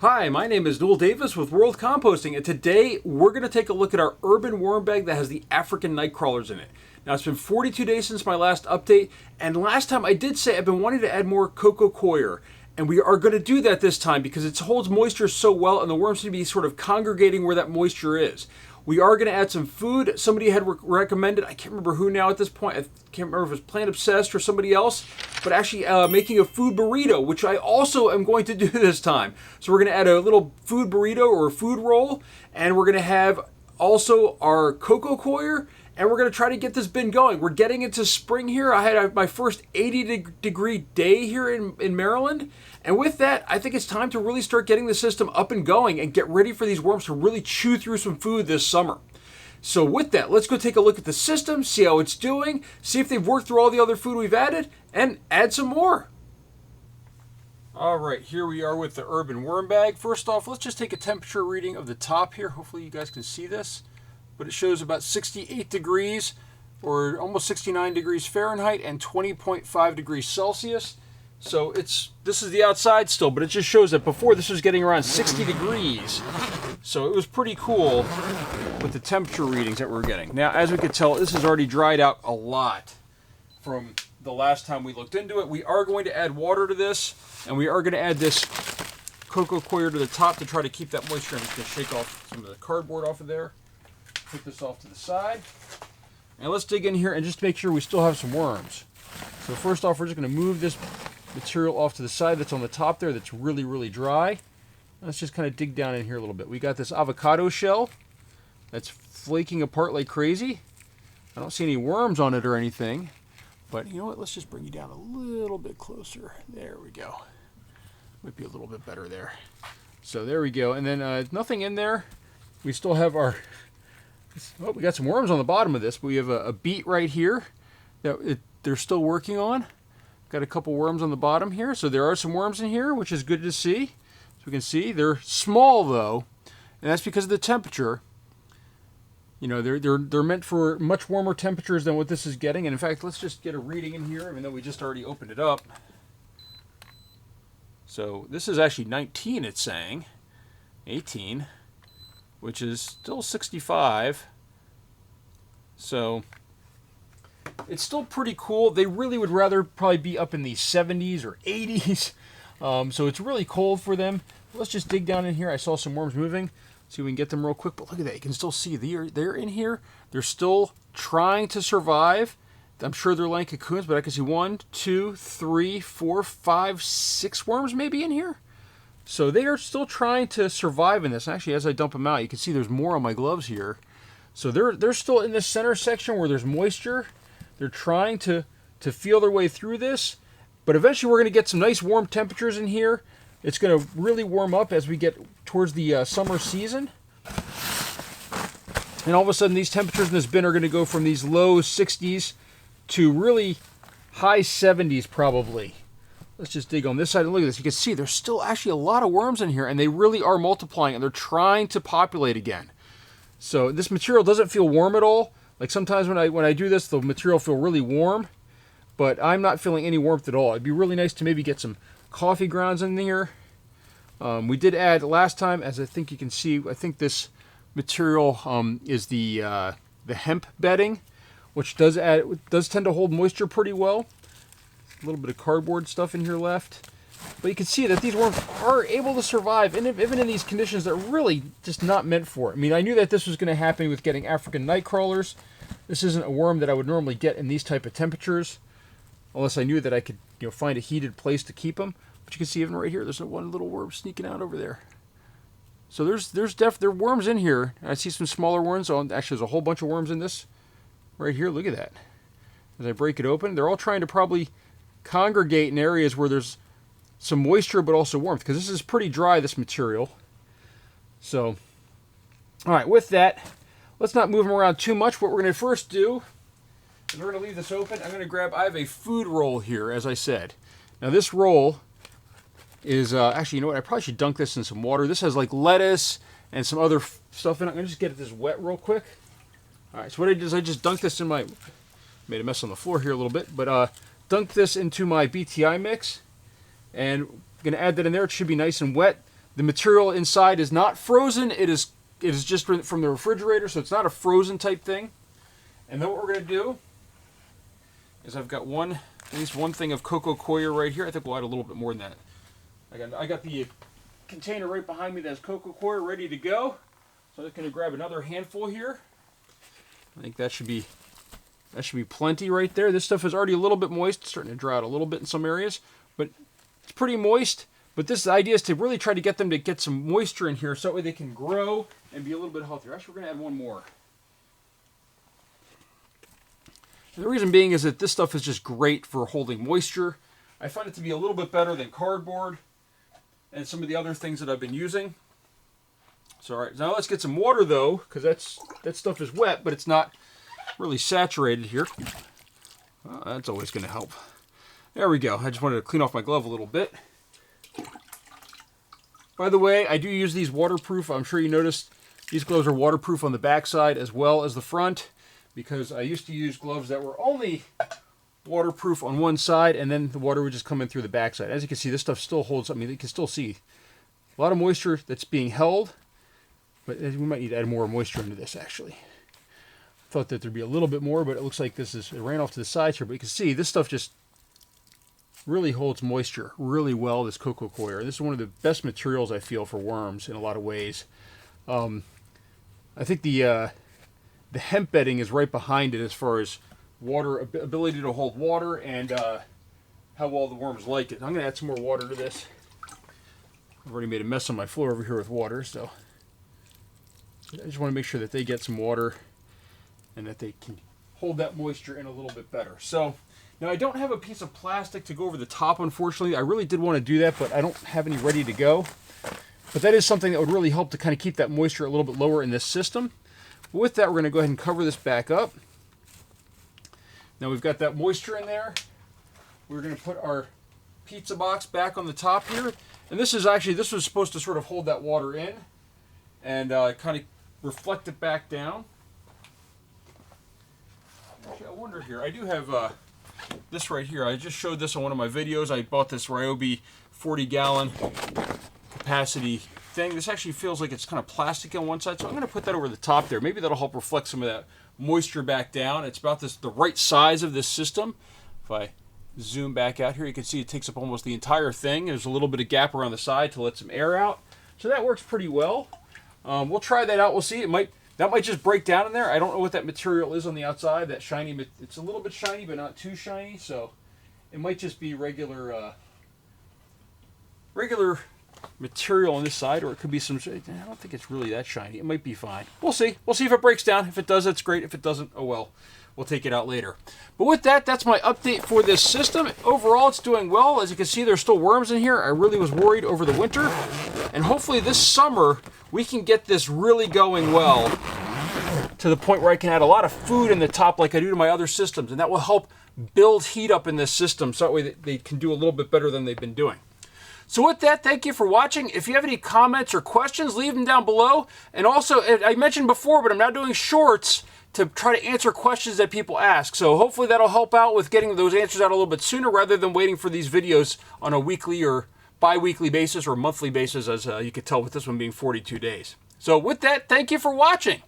Hi, my name is Newell Davis with World Composting, and today we're going to take a look at our urban worm bag that has the African Nightcrawlers in it. Now, it's been 42 days since my last update, and last time I did say I've been wanting to add more Coco Coir, and we are going to do that this time because it holds moisture so well, and the worms seem to be sort of congregating where that moisture is. We are going to add some food. Somebody had recommended, I can't remember who now at this point, I can't remember if it was Plant Obsessed or somebody else, but actually making a food burrito, which I also am going to do this time. So we're going to add a little food burrito or a food roll, and we're going to have also our Coco Coir, and we're going to try to get this bin going. We're getting into spring here. I had my first 80-degree day here in Maryland. And with that, I think it's time to really start getting the system up and going and get ready for these worms to really chew through some food this summer. So with that, let's go take a look at the system, see how it's doing, see if they've worked through all the other food we've added, and add some more. All right, here we are with the urban worm bag. First off, let's just take a temperature reading of the top here. Hopefully you guys can see this. But it shows about 68 degrees or almost 69 degrees Fahrenheit and 20.5 degrees Celsius. So this is the outside still, but it just shows that before this was getting around 60 degrees. So it was pretty cool with the temperature readings that we're getting. Now, as we can tell, this has already dried out a lot from the last time we looked into it. We are going to add water to this, and we are going to add this Coco Coir to the top to try to keep that moisture. I'm just going to shake off some of the cardboard off of there. Put this off to the side. And let's dig in here and just make sure we still have some worms. So first off, we're just going to move this material off to the side that's on the top there that's really, really dry. Let's just kind of dig down in here a little bit. We got this avocado shell that's flaking apart like crazy. I don't see any worms on it or anything. But you know what? Let's just bring you down a little bit closer. There we go. Might be a little bit better there. So there we go. And then nothing in there. We still have our... Oh, we got some worms on the bottom of this, but we have a beet right here that they're still working on. Got a couple worms on the bottom here, so there are some worms in here, which is good to see. So we can see they're small though, and that's because of the temperature. You know, they're meant for much warmer temperatures than what this is getting. And in fact, let's just get a reading in here, even though we just already opened it up. So this is actually 19, it's saying, 18. Which is still 65. So it's still pretty cool. They really would rather probably be up in the 70s or 80s. So it's really cold for them. Let's just dig down in here. I saw some worms moving. See if we can get them real quick. But look at that. You can still see they're in here. They're still trying to survive. I'm sure they're laying cocoons, but I can see 1, 2, 3, 4, 5, 6 worms maybe in here. So they are still trying to survive in this. Actually, as I dump them out, you can see there's more on my gloves here. So they're still in this center section where there's moisture. They're trying to feel their way through this. But eventually we're going to get some nice warm temperatures in here. It's going to really warm up as we get towards the summer season. And all of a sudden these temperatures in this bin are going to go from these low 60s to really high 70s probably. Let's just dig on this side and look at this. You can see there's still actually a lot of worms in here, and they really are multiplying, and they're trying to populate again. So this material doesn't feel warm at all. Like sometimes when I do this, the material feel really warm, but I'm not feeling any warmth at all. It'd be really nice to maybe get some coffee grounds in here. We did add last time, as I think you can see, I think this material is the hemp bedding, which does tend to hold moisture pretty well. A little bit of cardboard stuff in here left. But you can see that these worms are able to survive, and even in these conditions that are really just not meant for it. I mean, I knew that this was going to happen with getting African Nightcrawlers. This isn't a worm that I would normally get in these type of temperatures, unless I knew that I could find a heated place to keep them. But you can see even right here, there's one little worm sneaking out over there. So there are worms in here. I see some smaller worms. Actually, there's a whole bunch of worms in this right here. Look at that. As I break it open, they're all trying to probably congregate in areas where there's some moisture but also warmth, because this is pretty dry, this material. So, all right, with that, let's not move them around too much. What we're going to first do is we're going to leave this open. I have a food roll here, as I said. Now this roll is, actually, you know what, I probably should dunk this in some water. This has like lettuce and some other stuff in it. I'm going to just get this wet real quick. All right, so what I did is I just dunked this in my, made a mess on the floor here a little bit, but dunked this into my BTI mix, and I'm going to add that in there. It should be nice and wet. The material inside is not frozen. It is just from the refrigerator, so it's not a frozen type thing. And then what we're going to do is I've got at least one thing of Coco Coir right here. I think we'll add a little bit more than that. I got the container right behind me that's Coco Coir ready to go. So I'm just going to grab another handful here. I think that should be plenty right there. This stuff is already a little bit moist. It's starting to dry out a little bit in some areas, but it's pretty moist. But this idea is to really try to get them to get some moisture in here so that way they can grow and be a little bit healthier. Actually, we're going to add one more. And the reason being is that this stuff is just great for holding moisture. I find it to be a little bit better than cardboard and some of the other things that I've been using. So, all right, now let's get some water though, because that stuff is wet, but it's not really saturated here. That's always going to help. There we go. I just wanted to clean off my glove a little bit. By the way, I do use these waterproof. I'm sure you noticed these gloves are waterproof on the back side as well as the front, because I used to use gloves that were only waterproof on one side and then the water would just come in through the back side. As you can see, this stuff still holds. I mean, you can still see a lot of moisture that's being held, but we might need to add more moisture into this actually. I thought that there'd be a little bit more, but it looks like it ran off to the sides here. But you can see this stuff just really holds moisture really well, this Coco Coir. This is one of the best materials I feel for worms in a lot of ways. I think the hemp bedding is right behind it as far as water, ability to hold water, and how well the worms like it. I'm going to add some more water to this. I've already made a mess on my floor over here with water, so I just want to make sure that they get some water and that they can hold that moisture in a little bit better. So now I don't have a piece of plastic to go over the top, unfortunately. I really did want to do that, but I don't have any ready to go. But that is something that would really help to kind of keep that moisture a little bit lower in this system. But with that, we're going to go ahead and cover this back up. Now we've got that moisture in there. We're going to put our pizza box back on the top here. And this was supposed to sort of hold that water in and kind of reflect it back down. Actually, I wonder here, I do have this right here. I just showed this on one of my videos. I bought this Ryobi 40-gallon capacity thing. This actually feels like it's kind of plastic on one side, so I'm going to put that over the top there. Maybe that'll help reflect some of that moisture back down. It's about the right size of this system. If I zoom back out here, you can see it takes up almost the entire thing. There's a little bit of gap around the side to let some air out. So that works pretty well. We'll try that out. We'll see. That might just break down in there. I don't know what that material is on the outside. That shiny, it's a little bit shiny, but not too shiny. So it might just be regular material on this side, or it could be some. I don't think it's really that shiny. It might be fine. We'll see. We'll see if it breaks down. If it does, that's great. If it doesn't, oh well. We'll take it out later. But with that, that's my update for this system. Overall, it's doing well. As you can see, there's still worms in here. I really was worried over the winter. And hopefully this summer, we can get this really going well to the point where I can add a lot of food in the top like I do to my other systems. And that will help build heat up in this system so that way they can do a little bit better than they've been doing. So with that, thank you for watching. If you have any comments or questions, leave them down below. And also, I mentioned before, but I'm now doing shorts to try to answer questions that people ask. So hopefully that'll help out with getting those answers out a little bit sooner rather than waiting for these videos on a weekly or bi-weekly basis or monthly basis, as you could tell with this one being 42 days. So with that, thank you for watching.